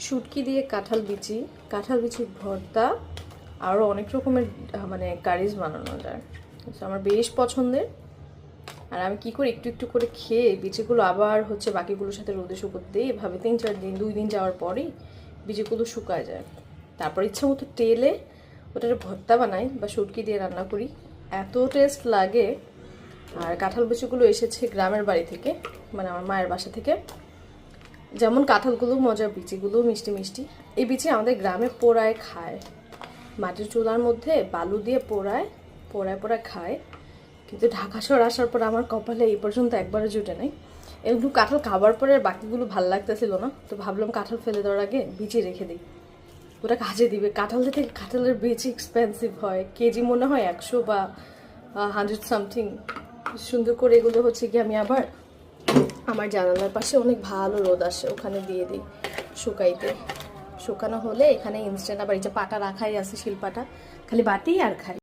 শুটকি দিয়ে কাঁঠাল বিচির ভর্তা, আরও অনেক রকমের মানে কারিজ বানানো যায়। আমার বেশ পছন্দের। আর আমি কি করি, একটু একটু করে খেয়ে বিচিগুলো আবার হচ্ছে বাকিগুলোর সাথে রোদে শুকোতে দিই। এভাবে 3-4 দিন 2 দিন যাওয়ার পরেই বিচিগুলো শুকায় যায়। তারপর ইচ্ছা মতো তেলে ওটার ভর্তা বানাই বা শুটকি দিয়ে রান্না করি, এত টেস্ট লাগে। আর কাঁঠাল বিচিগুলো এসেছে গ্রামের বাড়ি থেকে, মানে আমার মায়ের বাসা থেকে। যেমন কাঁঠালগুলো মজার, বিচিগুলো মিষ্টি মিষ্টি। এই বিচি আমাদের গ্রামে পোড়ায় খায়, মাটির চুলার মধ্যে বালু দিয়ে পোড়ায় পোড়ায় খায়। কিন্তু ঢাকা শহর আসার পর আমার কপালে এই পর্যন্ত একবারও জুটে নাই। এগুলো কাঁঠাল খাবার পরে বাকিগুলো ভালো লাগতেছিল না, তো ভাবলাম কাঁঠাল ফেলে দেওয়ার আগে বিচি রেখে দিই, ওটা কাজে দিবে। কাঁঠাল থেকে কাঁঠালের বিচি এক্সপেন্সিভ হয়, কেজি মনে হয় 100 বা 100 সামথিং। সুন্দর করে এগুলো হচ্ছে কি আমি আবার আমার জানালার পাশে অনেক ভালো রোদ আসে, ওখানে দিয়ে দিই শুকাইতে। শুকানো হলে এখানে ইনস্ট্যান্ট আবার এই যে পাটা রাখাই আছে, শিলপাটা, খালি বাটি আর খাই।